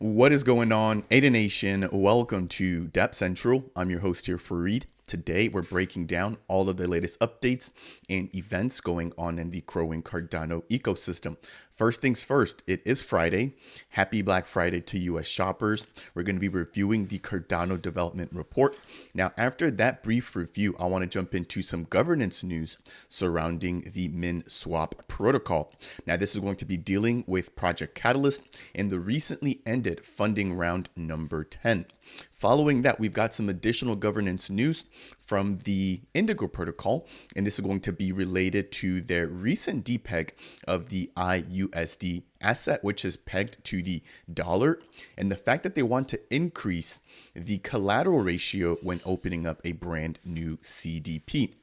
What is going on, Ada Nation? Welcome to Dapp Central. I'm your host here, Fareed. Today, we're breaking down all of the latest updates and events going on in the growing Cardano ecosystem. First things first, it is Friday. Happy Black Friday to US shoppers. We're going to be reviewing the Cardano development report. Now, after that brief review, I want to jump into some governance news surrounding the Minswap protocol. Now, this is going to be dealing with Project Catalyst and the recently ended funding round number 10. Following that, we've got some additional governance news from the Indigo protocol, and this is going to be related to their recent depeg of the iUSD asset, which is pegged to the dollar, and the fact that they want to increase the collateral ratio when opening up a brand new CDP.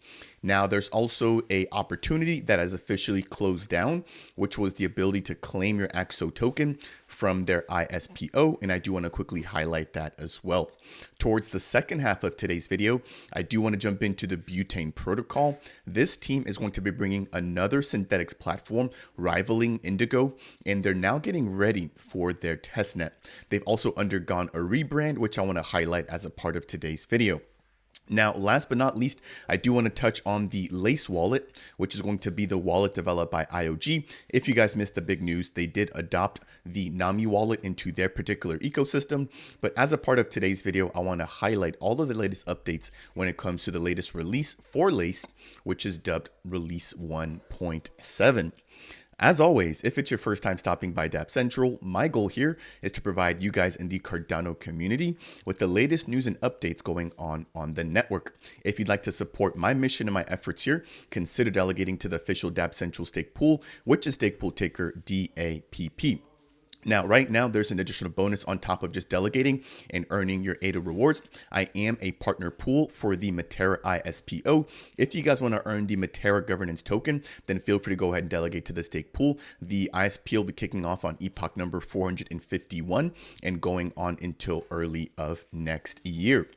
Now, there's also a opportunity that has officially closed down, which was the ability to claim your Axo token from their ISPO, and I do want to quickly highlight that as well. Towards the second half of today's video, I do want to jump into the Butane protocol. This team is going to be bringing another synthetics platform rivaling Indigo, and they're now getting ready for their testnet. They've also undergone a rebrand, which I want to highlight as a part of today's video. Now, last but not least, I do want to touch on the Lace wallet, which is going to be the wallet developed by IOG. If you guys missed the big news, they did adopt the Nami wallet into their particular ecosystem. But as a part of today's video, I want to highlight all of the latest updates when it comes to the latest release for Lace, which is dubbed Release 1.7. As always, if it's your first time stopping by Dapp Central, my goal here is to provide you guys in the Cardano community with the latest news and updates going on the network. If you'd like to support my mission and my efforts here, consider delegating to the official Dapp Central stake pool, which is stake pool ticker DAPP. Now, right now, there's an additional bonus on top of just delegating and earning your ADA rewards. I am a partner pool for the Matera ISPO. If you guys want to earn the Matera governance token, then feel free to go ahead and delegate to the stake pool. The ISPO will be kicking off on epoch number 451 and going on until early of next year.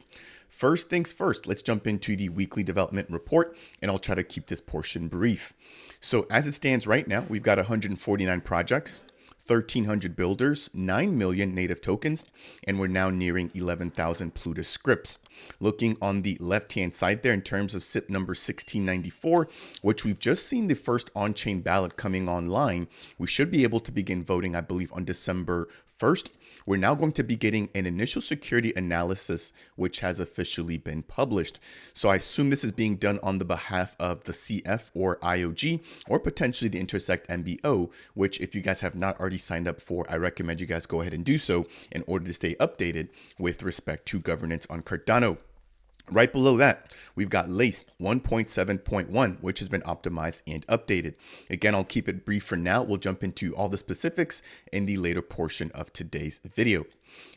First things first, let's jump into the weekly development report, and I'll try to keep this portion brief. So as it stands right now, we've got 149 projects, 1,300 builders, 9 million native tokens, and we're now nearing 11,000 Plutus scripts. Looking on the left-hand side there in terms of SIP number 1694, which we've just seen the first on-chain ballot coming online, we should be able to begin voting, I believe, on December 1st. We're now going to be getting an initial security analysis, which has officially been published. So I assume this is being done on the behalf of the CF or IOG, or potentially the Intersect MBO, which if you guys have not already signed up for, I recommend you guys go ahead and do so in order to stay updated with respect to governance on Cardano. Right below that, we've got Lace 1.7.1, which has been optimized and updated. Again, I'll keep it brief for now. We'll jump into all the specifics in the later portion of today's video.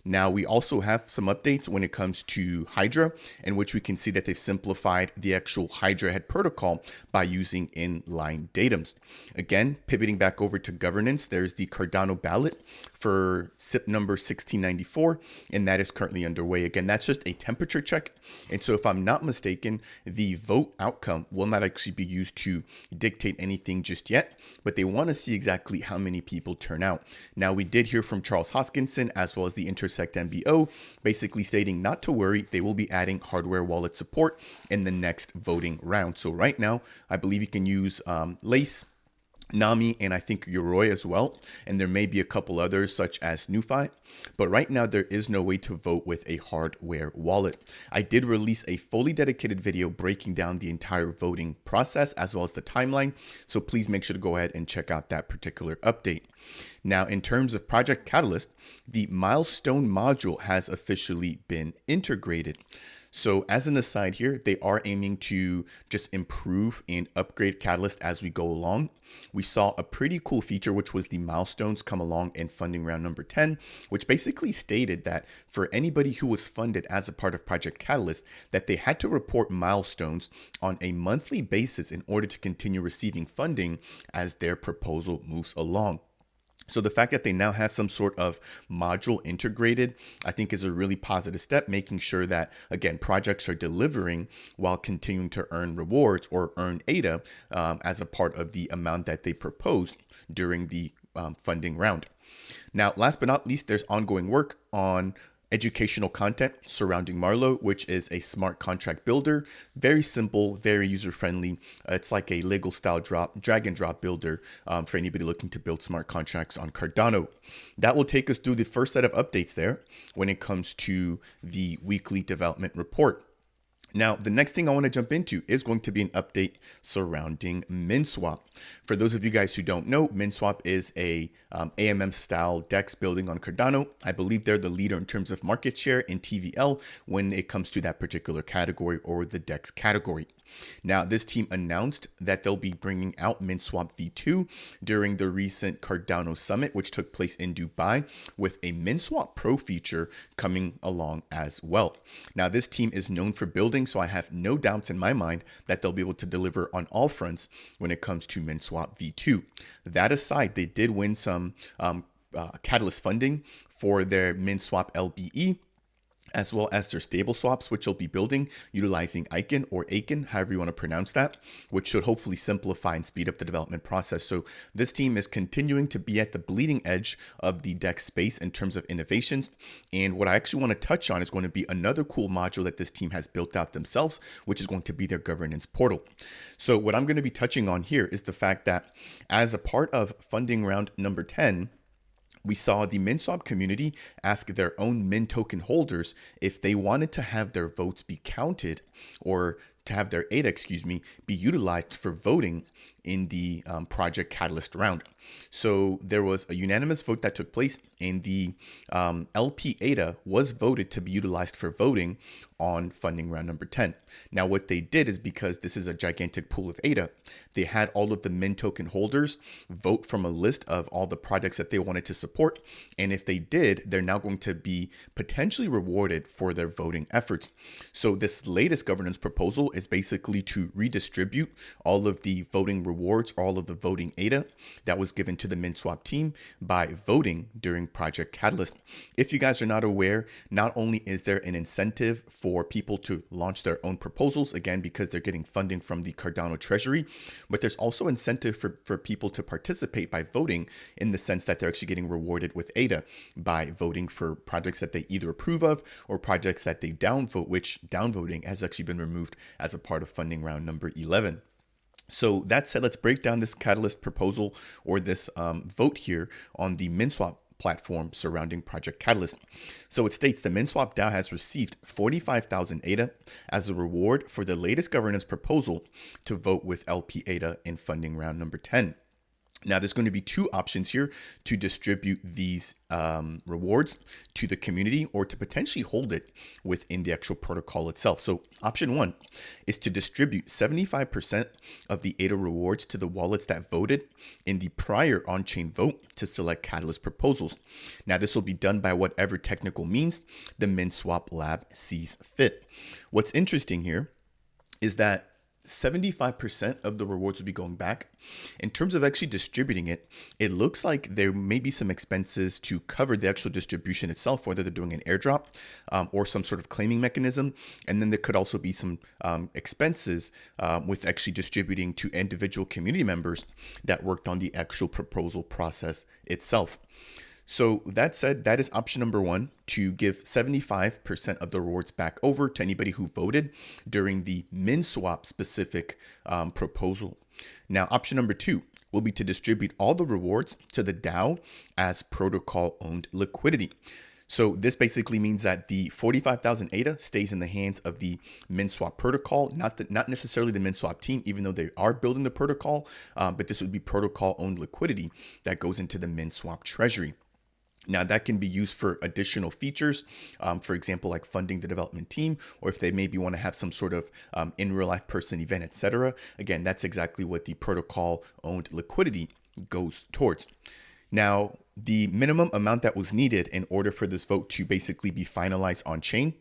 Now, we also have some updates when it comes to Hydra, in which we can see that they've simplified the actual Hydra head protocol by using inline datums. Again, pivoting back over to governance, there's the Cardano ballot for SIP number 1694, and that is currently underway. Again, that's just a temperature check. And so if I'm not mistaken, the vote outcome will not actually be used to dictate anything just yet, but they want to see exactly how many people turn out. Now, we did hear from Charles Hoskinson as well as the Intersect MBO, basically stating not to worry, they will be adding hardware wallet support in the next voting round. So right now, I believe you can use Lace, Nami, and I think Yoroi as well. And there may be a couple others such as NuFi. But right now, there is no way to vote with a hardware wallet. I did release a fully dedicated video breaking down the entire voting process as well as the timeline. So please make sure to go ahead and check out that particular update. Now, in terms of Project Catalyst, the milestone module has officially been integrated. So as an aside here, they are aiming to just improve and upgrade Catalyst as we go along. We saw a pretty cool feature, which was the milestones come along in funding round number 10, which basically stated that for anybody who was funded as a part of Project Catalyst, that they had to report milestones on a monthly basis in order to continue receiving funding as their proposal moves along. So the fact that they now have some sort of module integrated, I think is a really positive step, making sure that, again, projects are delivering while continuing to earn rewards or earn ADA as a part of the amount that they proposed during the funding round. Now, last but not least, there's ongoing work on educational content surrounding Marlowe, which is a smart contract builder. Very simple, very user-friendly. It's like a Lego style drag and drop builder for anybody looking to build smart contracts on Cardano. That will take us through the first set of updates there when it comes to the weekly development report. Now, the next thing I want to jump into is going to be an update surrounding Minswap. For those of you guys who don't know, Minswap is a AMM style DEX building on Cardano. I believe they're the leader in terms of market share in TVL when it comes to that particular category or the DEX category. Now, this team announced that they'll be bringing out Minswap v2 during the recent Cardano summit, which took place in Dubai, with a Minswap Pro feature coming along as well. Now, this team is known for building, so I have no doubts in my mind that they'll be able to deliver on all fronts when it comes to Minswap v2. That aside, they did win some catalyst funding for their Minswap LBE, as well as their stable swaps, which they'll be building utilizing Aiken, however you want to pronounce that, which should hopefully simplify and speed up the development process. So this team is continuing to be at the bleeding edge of the DEX space in terms of innovations. And what I actually want to touch on is going to be another cool module that this team has built out themselves, which is going to be their governance portal. So what I'm going to be touching on here is the fact that as a part of funding round number 10, we saw the Minswap community ask their own Min token holders if they wanted to have their votes be counted, or to have their ADA, be utilized for voting in the Project Catalyst round. So there was a unanimous vote that took place, and the LP ADA was voted to be utilized for voting on funding round number 10. Now, what they did is, because this is a gigantic pool of ADA, they had all of the Min token holders vote from a list of all the projects that they wanted to support. And if they did, they're now going to be potentially rewarded for their voting efforts. So this latest governance proposal is basically to redistribute all of the voting rewards, all of the voting ADA that was given to the Minswap team by voting during Project Catalyst. If you guys are not aware, not only is there an incentive for people to launch their own proposals, again, because they're getting funding from the Cardano treasury, but there's also incentive for people to participate by voting, in the sense that they're actually getting rewarded with ADA by voting for projects that they either approve of or projects that they downvote, which downvoting has actually been removed as a part of funding round number 11. So that said, let's break down this catalyst proposal, or this vote here on the Minswap platform surrounding Project Catalyst. So it states the Minswap DAO has received 45,000 ADA as a reward for the latest governance proposal to vote with LP ADA in funding round number 10. Now, there's going to be two options here to distribute these rewards to the community, or to potentially hold it within the actual protocol itself. So option one is to distribute 75% of the ADA rewards to the wallets that voted in the prior on-chain vote to select Catalyst proposals. Now, this will be done by whatever technical means the Minswap lab sees fit. What's interesting here is that 75% of the rewards will be going back. In terms of actually distributing it, it looks like there may be some expenses to cover the actual distribution itself, whether they're doing an airdrop or some sort of claiming mechanism. And then there could also be some expenses with actually distributing to individual community members that worked on the actual proposal process itself. So that said, that is option number one, to give 75% of the rewards back over to anybody who voted during the Minswap specific proposal. Now, option number two will be to distribute all the rewards to the DAO as protocol owned liquidity. So this basically means that the 45,000 ADA stays in the hands of the Minswap protocol, not necessarily the Minswap team, even though they are building the protocol, but this would be protocol owned liquidity that goes into the Minswap treasury. Now, that can be used for additional features, for example, like funding the development team, or if they maybe want to have some sort of in real life person event, etc. Again, that's exactly what the protocol owned liquidity goes towards. Now, the minimum amount that was needed in order for this vote to basically be finalized on chain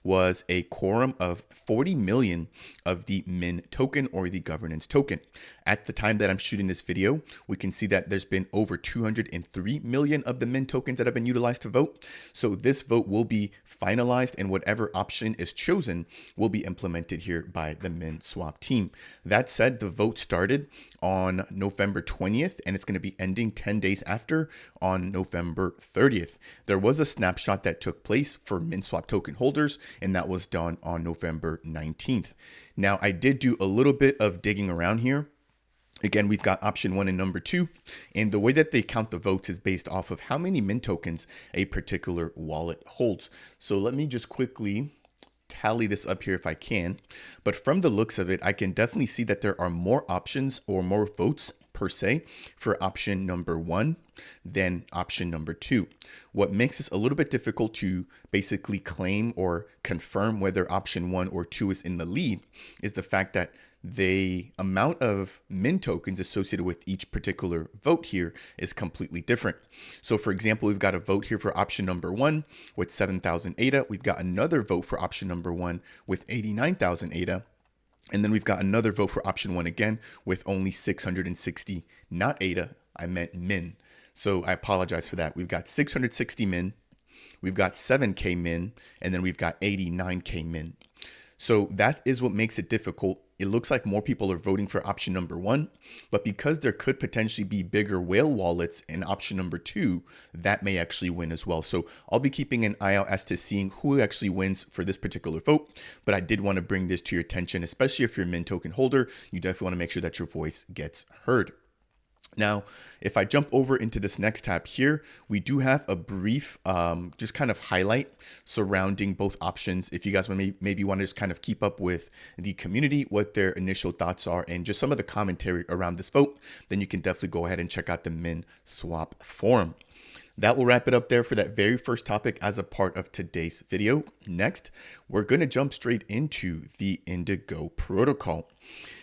was a quorum of 40 million of the Min token or the governance token. At the time that I'm shooting this video, we can see that there's been over 203 million of the Min tokens that have been utilized to vote. So this vote will be finalized, and whatever option is chosen will be implemented here by the Minswap team. That said, the vote started on November 20th, and it's going to be ending 10 days after on November 30th. There was a snapshot that took place for Minswap token holders, and that was done on November 19th. Now, I did do a little bit of digging around here. Again, we've got option 1 and number 2, and the way that they count the votes is based off of how many Min tokens a particular wallet holds. So let me just quickly tally this up here if I can. But from the looks of it, I can definitely see that there are more options or more votes per se for option number 1 than option number 2. What makes this a little bit difficult to basically claim or confirm whether option 1 or 2 is in the lead is the fact that the amount of Min tokens associated with each particular vote here is completely different. So for example, we've got a vote here for option number 1 with 7,000 ADA. We've got another vote for option number 1 with 89,000 ADA. And then we've got another vote for option 1 again with only 660, not ADA, I meant Min. So I apologize for that. We've got 660 Min, we've got 7K Min, and then we've got 89K Min. So that is what makes it difficult. It looks like more people are voting for option number 1, but because there could potentially be bigger whale wallets in option number 2, that may actually win as well. So I'll be keeping an eye out as to seeing who actually wins for this particular vote. But I did want to bring this to your attention, especially if you're a Min token holder. You definitely want to make sure that your voice gets heard. Now, if I jump over into this next tab here, we do have a brief just kind of highlight surrounding both options. If you guys maybe want to just kind of keep up with the community, what their initial thoughts are, and just some of the commentary around this vote, then you can definitely go ahead and check out the Minswap forum. That will wrap it up there for that very first topic as a part of today's video. Next, we're going to jump straight into the Indigo protocol.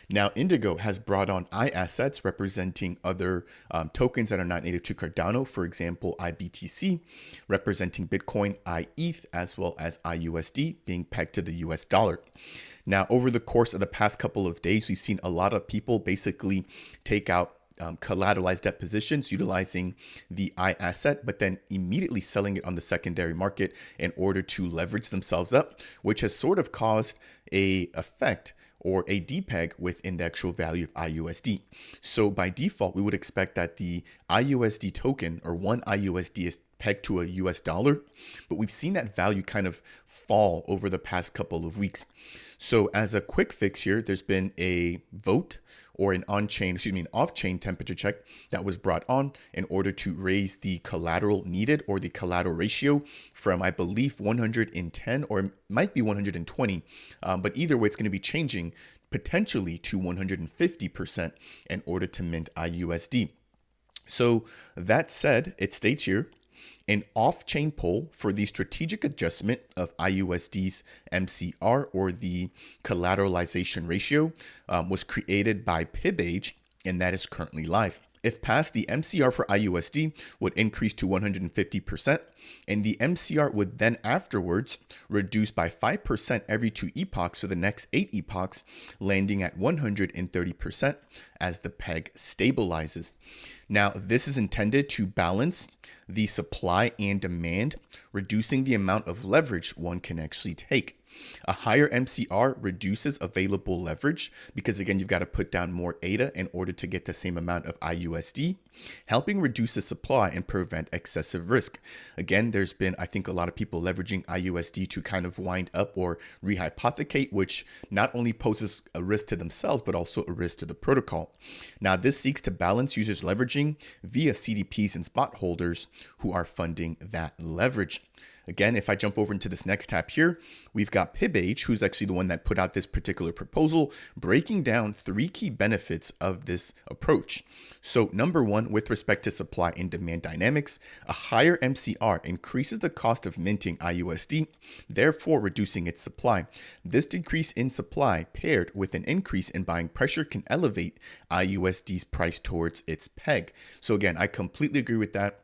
Now, Indigo has brought on iAssets representing other tokens that are not native to Cardano, for example, iBTC, representing Bitcoin, iETH, as well as iUSD being pegged to the US dollar. Now, over the course of the past couple of days, we've seen a lot of people basically take out collateralized debt positions utilizing the iAsset, but then immediately selling it on the secondary market in order to leverage themselves up, which has sort of caused a effect or a depeg within the actual value of iUSD. So by default, we would expect that the iUSD token or one iUSD is pegged to a US dollar, but we've seen that value kind of fall over the past couple of weeks. So as a quick fix here, there's been a vote or an off-chain temperature check that was brought on in order to raise the collateral needed or the collateral ratio from, I believe, 110 or it might be 120. But either way, it's going to be changing potentially to 150% in order to mint iUSD. So that said, it states here, an off-chain poll for the strategic adjustment of iUSD's MCR or the collateralization ratio was created by PibAge, and that is currently live. If passed, the MCR for iUSD would increase to 150%, and the MCR would then afterwards reduce by 5% every 2 epochs for the next 8 epochs, landing at 130% as the peg stabilizes. Now, this is intended to balance the supply and demand, reducing the amount of leverage one can actually take. A higher MCR reduces available leverage because, again, you've got to put down more ADA in order to get the same amount of iUSD, helping reduce the supply and prevent excessive risk. Again, there's been, I think, a lot of people leveraging iUSD to kind of wind up or rehypothecate, which not only poses a risk to themselves, but also a risk to the protocol. Now, this seeks to balance users leveraging via CDPs and spot holders who are funding that leverage. Again, if I jump over into this next tab here, we've got PibAge, who's actually the one that put out this particular proposal, breaking down 3 key benefits of this approach. So number 1, with respect to supply and demand dynamics, a higher MCR increases the cost of minting iUSD, therefore reducing its supply. This decrease in supply paired with an increase in buying pressure can elevate iUSD's price towards its peg. So again, I completely agree with that.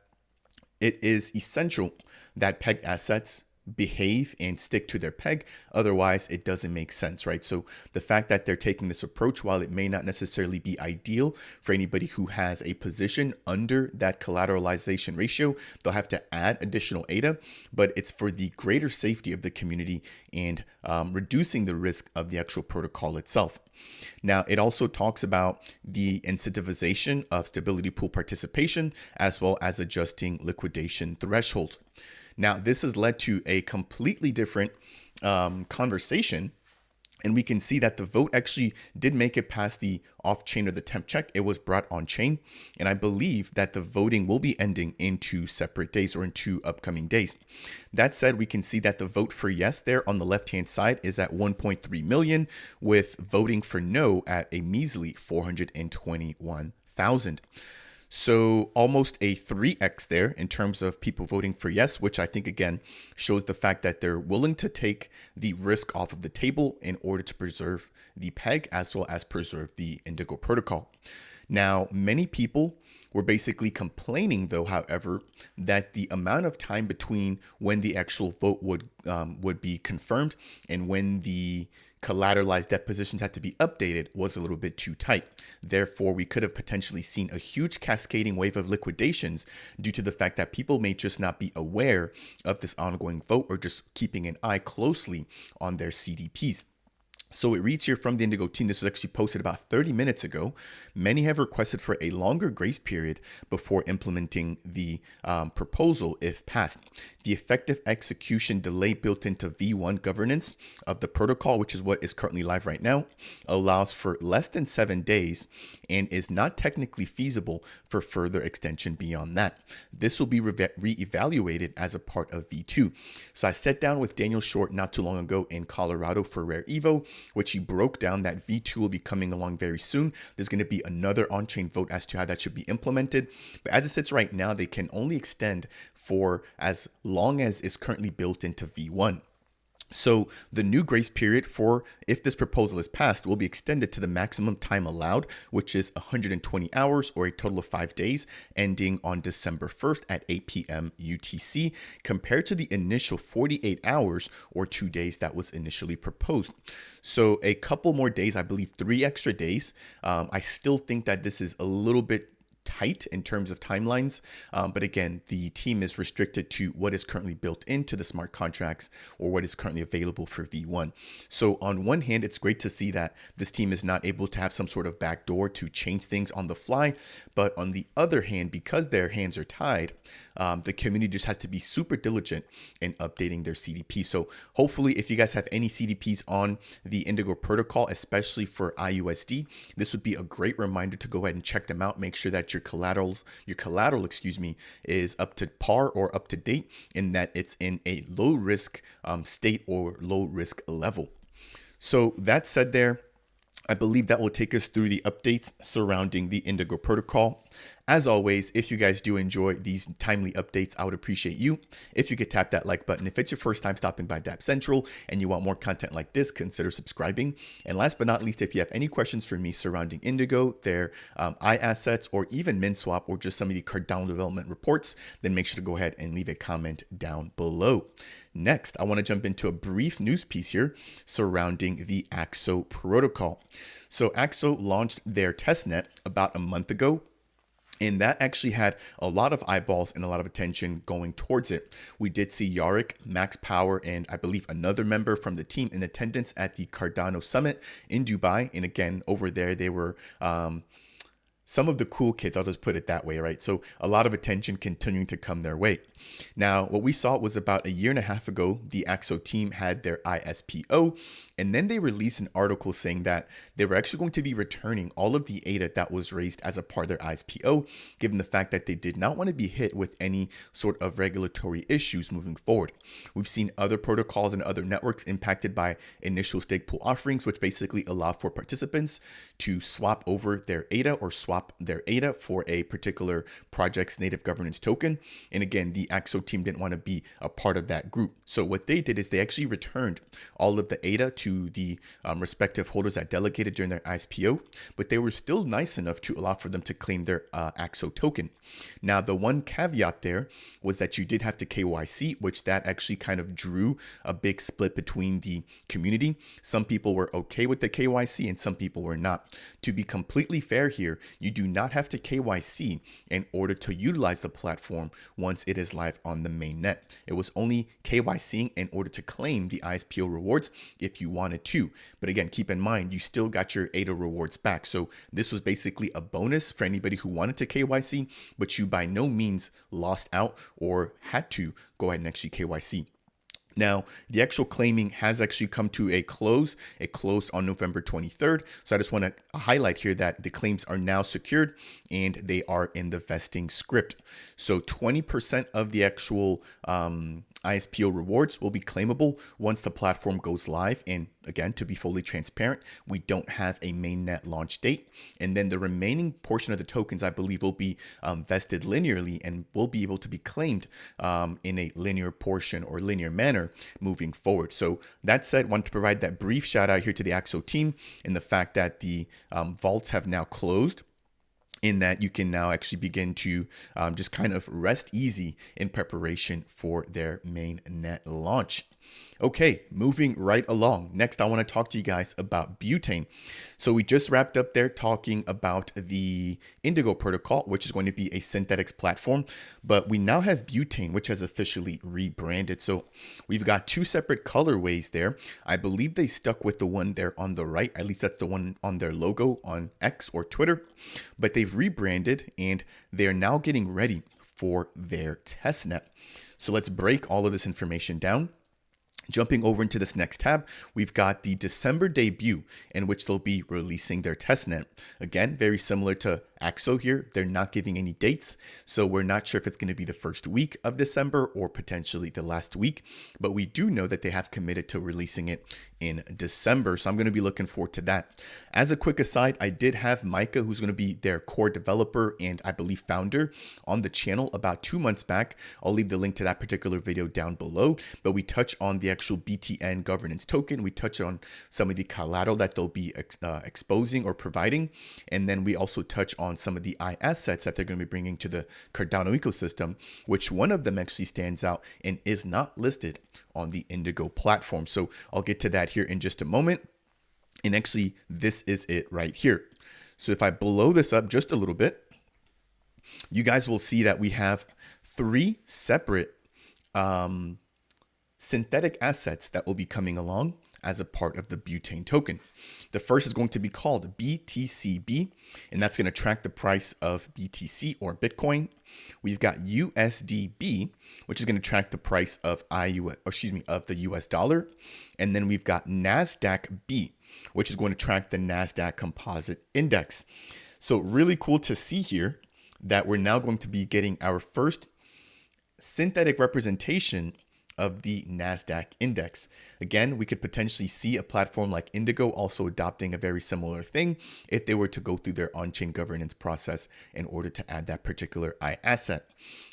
It is essential that pegged assets behave and stick to their peg. Otherwise, it doesn't make sense, right? So the fact that they're taking this approach, while it may not necessarily be ideal for anybody who has a position under that collateralization ratio, they'll have to add additional ADA, but it's for the greater safety of the community and reducing the risk of the actual protocol itself. Now, it also talks about the incentivization of stability pool participation, as well as adjusting liquidation thresholds. Now, this has led to a completely different conversation, and we can see that the vote actually did make it past the off-chain or the temp check. It was brought on-chain, and I believe that the voting will be ending in 2 separate days or in 2 upcoming days. That said, we can see that the vote for yes there on the left-hand side is at 1.3 million, with voting for no at a measly 421,000. So almost a 3x there in terms of people voting for yes, which I think, again, shows the fact that they're willing to take the risk off of the table in order to preserve the peg as well as preserve the Indigo protocol. Now, many people were basically complaining, though, however, that the amount of time between when the actual vote would be confirmed and when the collateralized debt positions had to be updated was a little bit too tight. Therefore, we could have potentially seen a huge cascading wave of liquidations due to the fact that people may just not be aware of this ongoing vote or just keeping an eye closely on their CDPs. So it reads here from the Indigo team, this was actually posted about 30 minutes ago. Many have requested for a longer grace period before implementing the proposal if passed. The effective execution delay built into V1 governance of the protocol, which is what is currently live right now, allows for less than 7 days and is not technically feasible for further extension beyond that. This will be re-evaluated as a part of V2. So I sat down with Daniel Short not too long ago in Colorado for Rare Evo, which he broke down that V2 will be coming along very soon. There's going to be another on-chain vote as to how that should be implemented. But as it sits right now, they can only extend for as long as is currently built into V1. So the new grace period for if this proposal is passed will be extended to the maximum time allowed, which is 120 hours or a total of 5 days, ending on December 1st at 8 p.m. UTC, compared to the initial 48 hours or 2 days that was initially proposed. So a couple more days, I believe 3 extra days. I still think that this is a little bit tight in terms of timelines. But again, the team is restricted to what is currently built into the smart contracts or what is currently available for V1. So on one hand, it's great to see that this team is not able to have some sort of backdoor to change things on the fly. But on the other hand, because their hands are tied, the community just has to be super diligent in updating their CDP. So hopefully, if you guys have any CDPs on the Indigo protocol, especially for iUSD, this would be a great reminder to go ahead and check them out. Make sure that your collateral, is up to par or up to date, and that it's in a low risk state or low risk level. So that said there, I believe that will take us through the updates surrounding the Indigo protocol. As always, if you guys do enjoy these timely updates, I would appreciate you if you could tap that like button. If it's your first time stopping by Dapp Central and you want more content like this, consider subscribing. And last but not least, if you have any questions for me surrounding Indigo, their iAssets, or even Minswap, or just some of the Cardano development reports, then make sure to go ahead and leave a comment down below. Next, I want to jump into a brief news piece here surrounding the Axo protocol. So Axo launched their testnet about a month ago, and that actually had a lot of eyeballs and a lot of attention going towards it. We did see Yarick, Max Power, and I believe another member from the team in attendance at the Cardano Summit in Dubai. And again, over there, they were some of the cool kids, I'll just put it that way, right? So a lot of attention continuing to come their way. Now, what we saw was about a year and a half ago, the Axo team had their ISPO, and then they released an article saying that they were actually going to be returning all of the ADA that was raised as a part of their ISPO, given the fact that they did not want to be hit with any sort of regulatory issues moving forward. We've seen other protocols and other networks impacted by initial stake pool offerings, which basically allow for participants to swap over their ADA or swap swap their ADA for a particular project's native governance token. And again, the Axo team didn't want to be a part of that group. So what they did is they actually returned all of the ADA to the respective holders that delegated during their ISPO, but they were still nice enough to allow for them to claim their Axo token. Now, the one caveat there was that you did have to KYC, which that actually kind of drew a big split between the community. Some people were okay with the KYC and some people were not. To be completely fair here, you do not have to KYC in order to utilize the platform once it is live on the mainnet. It was only KYCing in order to claim the ISPO rewards if you wanted to. But again, keep in mind, you still got your ADA rewards back. So this was basically a bonus for anybody who wanted to KYC, but you by no means lost out or had to go ahead and actually KYC. Now, the actual claiming has actually come to a close. It closed on November 23rd. So I just want to highlight here that the claims are now secured and they are in the vesting script. So 20% of the actual ISPO rewards will be claimable once the platform goes live. And again, to be fully transparent, we don't have a mainnet launch date. And then the remaining portion of the tokens, I believe, will be vested linearly and will be able to be claimed in a linear portion or linear manner moving forward. So that said, I want to provide that brief shout out here to the Axo team and the fact that the vaults have now closed, in that you can now actually begin to just kind of rest easy in preparation for their mainnet launch. Okay, moving right along. Next, I want to talk to you guys about Butane. So we just wrapped up there talking about the Indigo protocol, which is going to be a synthetics platform, but we now have Butane, which has officially rebranded. So we've got two separate colorways there. I believe they stuck with the one there on the right, at least that's the one on their logo on X or Twitter, but they've rebranded and they're now getting ready for their testnet. So let's break all of this information down. Jumping over into this next tab, we've got the December debut in which they'll be releasing their testnet. Again, very similar to Axo here. They're not giving any dates, so we're not sure if it's going to be the first week of December or potentially the last week, but we do know that they have committed to releasing it in December, so I'm going to be looking forward to that. As a quick aside, I did have Micah, who's going to be their core developer and I believe founder, on the channel about 2 months back. I'll leave the link to that particular video down below, but we touch on the actual BTN governance token. We touch on some of the collateral that they'll be exposing or providing, and then we also touch on some of the assets that they're going to be bringing to the Cardano ecosystem, which one of them actually stands out and is not listed on the Indigo platform. So I'll get to that here in just a moment. And actually, this is it right here. So if I blow this up just a little bit, you guys will see that we have 3 separate synthetic assets that will be coming along as a part of the Butane token. The first is going to be called BTCB, and that's going to track the price of BTC or Bitcoin. We've got USDB, which is going to track the price of the US dollar. And then we've got NASDAQ B, which is going to track the NASDAQ Composite Index. So really cool to see here that we're now going to be getting our first synthetic representation of the NASDAQ index. Again, we could potentially see a platform like Indigo also adopting a very similar thing if they were to go through their on-chain governance process in order to add that particular asset.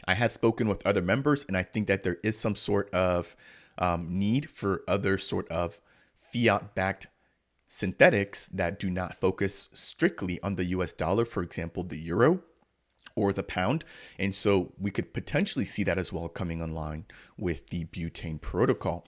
I have spoken with other members, and I think that there is some sort of need for other sort of fiat-backed synthetics that do not focus strictly on the US dollar, for example, the euro or the pound. And so we could potentially see that as well coming online with the Butane protocol.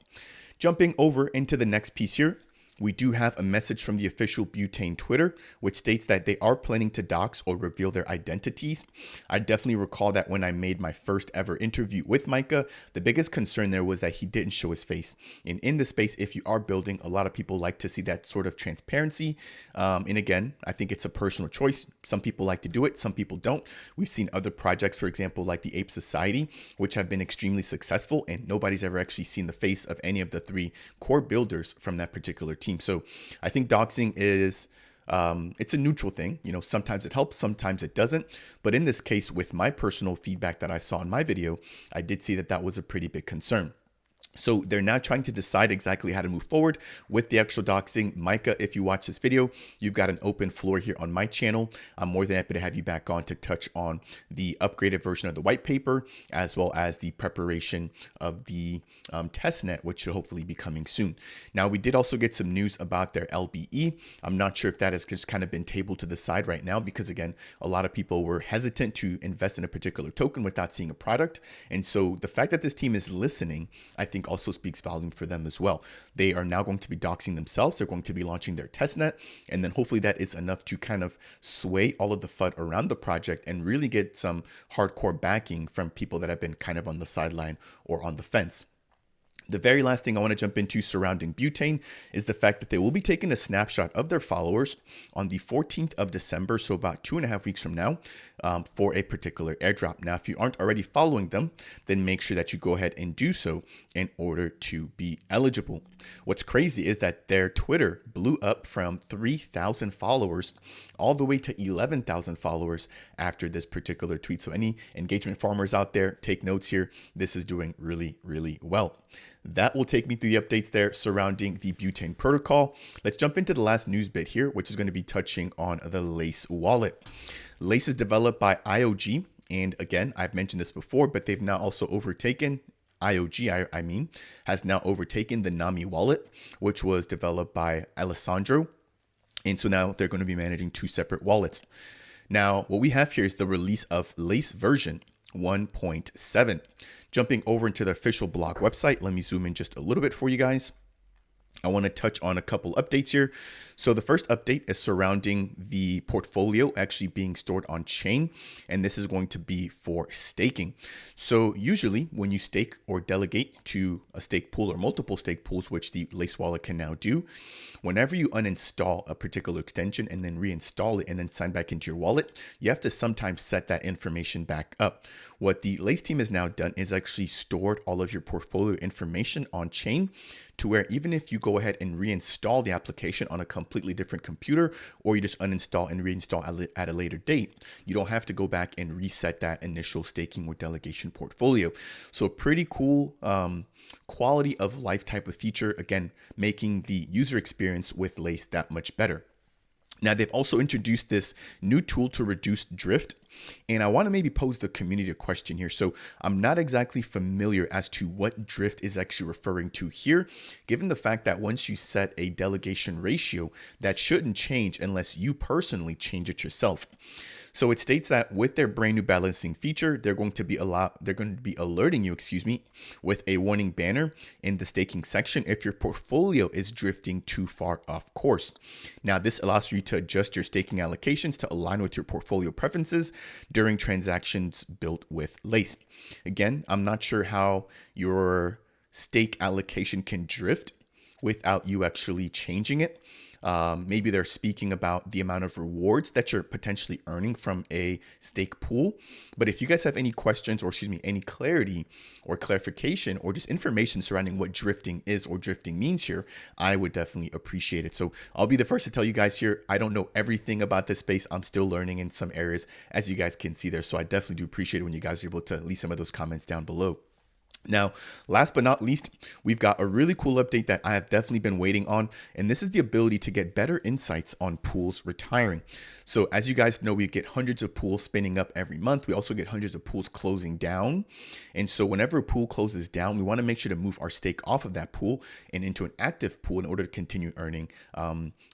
Jumping over into the next piece here, we do have a message from the official Butane Twitter, which states that they are planning to dox or reveal their identities. I definitely recall that when I made my first ever interview with Micah, the biggest concern there was that he didn't show his face. And in this space, if you are building, a lot of people like to see that sort of transparency. And again, I think it's a personal choice. Some people like to do it, some people don't. We've seen other projects, for example, like the Ape Society, which have been extremely successful, and nobody's ever actually seen the face of any of the 3 core builders from that particular team. So I think doxing is, it's a neutral thing. You know, sometimes it helps, sometimes it doesn't. But in this case, with my personal feedback that I saw in my video, I did see that that was a pretty big concern. So they're now trying to decide exactly how to move forward with the actual doxing. Micah, if you watch this video, you've got an open floor here on my channel. I'm more than happy to have you back on to touch on the upgraded version of the white paper, as well as the preparation of the testnet, which should hopefully be coming soon. Now, we did also get some news about their LBE. I'm not sure if that has just kind of been tabled to the side right now, because again, a lot of people were hesitant to invest in a particular token without seeing a product. And so the fact that this team is listening, I think also speaks volume for them as well. They are now going to be doxing themselves. They're going to be launching their testnet, and then hopefully that is enough to kind of sway all of the FUD around the project and really get some hardcore backing from people that have been kind of on the sideline or on the fence. The very last thing I want to jump into surrounding Butane is the fact that they will be taking a snapshot of their followers on the 14th of December, so about 2.5 weeks from now, for a particular airdrop. Now, if you aren't already following them, then make sure that you go ahead and do so in order to be eligible. What's crazy is that their Twitter blew up from 3,000 followers all the way to 11,000 followers after this particular tweet. So any engagement farmers out there, take notes here. This is doing really, really well. That will take me through the updates there surrounding the Butane protocol. Let's jump into the last news bit here, which is going to be touching on the Lace wallet. Lace is developed by IOG. And again, I've mentioned this before, but they've now also overtaken IOG, has now overtaken the Nami wallet, which was developed by Alessandro. And so now they're going to be managing two separate wallets. Now, what we have here is the release of Lace version 1.7. Jumping over into the official blog website, let me zoom in just a little bit for you guys. I want to touch on a couple updates here. So the first update is surrounding the portfolio actually being stored on chain, and this is going to be for staking. So usually when you stake or delegate to a stake pool or multiple stake pools, which the Lace wallet can now do, whenever you uninstall a particular extension and then reinstall it and then sign back into your wallet, you have to sometimes set that information back up. What the Lace team has now done is actually stored all of your portfolio information on chain, to where even if you go ahead and reinstall the application on a completely different computer, or you just uninstall and reinstall at a later date, you don't have to go back and reset that initial staking or delegation portfolio. So pretty cool quality of life type of feature, again, making the user experience with Lace that much better. Now, they've also introduced this new tool to reduce drift, and I want to maybe pose the community a question here. So I'm not exactly familiar as to what drift is actually referring to here, given the fact that once you set a delegation ratio, that shouldn't change unless you personally change it yourself. So it states that with their brand new balancing feature, they're going to be alerting you, with a warning banner in the staking section if your portfolio is drifting too far off course. Now, this allows you to adjust your staking allocations to align with your portfolio preferences during transactions built with Lace. Again, I'm not sure how your stake allocation can drift without you actually changing it. Maybe they're speaking about the amount of rewards that you're potentially earning from a stake pool. But if you guys have any questions, or any clarity or clarification or just information surrounding what drifting is or drifting means here, I would definitely appreciate it. So I'll be the first to tell you guys here, I don't know everything about this space. I'm still learning in some areas, as you guys can see there. So I definitely do appreciate it when you guys are able to leave some of those comments down below. Now, last but not least, we've got a really cool update that I have definitely been waiting on, and this is the ability to get better insights on pools retiring. So as you guys know, we get hundreds of pools spinning up every month. We also get hundreds of pools closing down. And so whenever a pool closes down, we want to make sure to move our stake off of that pool and into an active pool in order to continue earning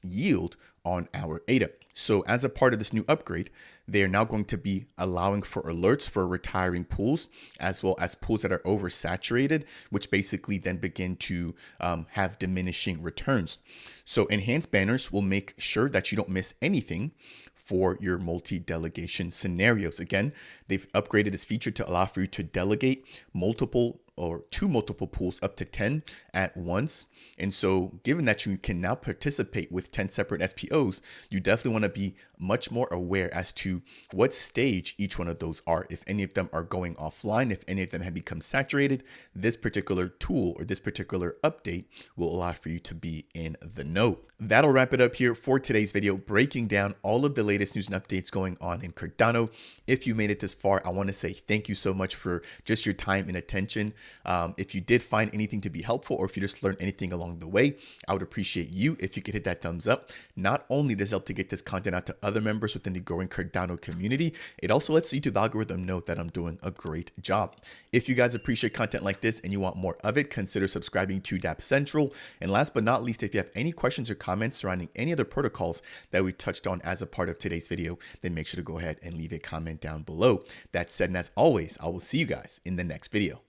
yield on our ADA. So as a part of this new upgrade, they are now going to be allowing for alerts for retiring pools, as well as pools that are oversaturated, which basically then begin to have diminishing returns. So enhanced banners will make sure that you don't miss anything for your multi-delegation scenarios. Again, they've upgraded this feature to allow for you to delegate multiple pools up to 10 at once. And so given that you can now participate with 10 separate SPOs, you definitely want to be much more aware as to what stage each one of those are. If any of them are going offline, if any of them have become saturated, this particular tool or this particular update will allow for you to be in the know. That'll wrap it up here for today's video, breaking down all of the latest news and updates going on in Cardano. If you made it this far, I want to say thank you so much for just your time and attention. If you did find anything to be helpful, or if you just learned anything along the way, I would appreciate you if you could hit that thumbs up. Not only does it help to get this content out to other members within the growing Cardano community, it also lets the YouTube algorithm know that I'm doing a great job. If you guys appreciate content like this and you want more of it, consider subscribing to Dapp Central. And last but not least, if you have any questions or comments surrounding any other protocols that we touched on as a part of today's video, then make sure to go ahead and leave a comment down below. That said, and as always, I will see you guys in the next video.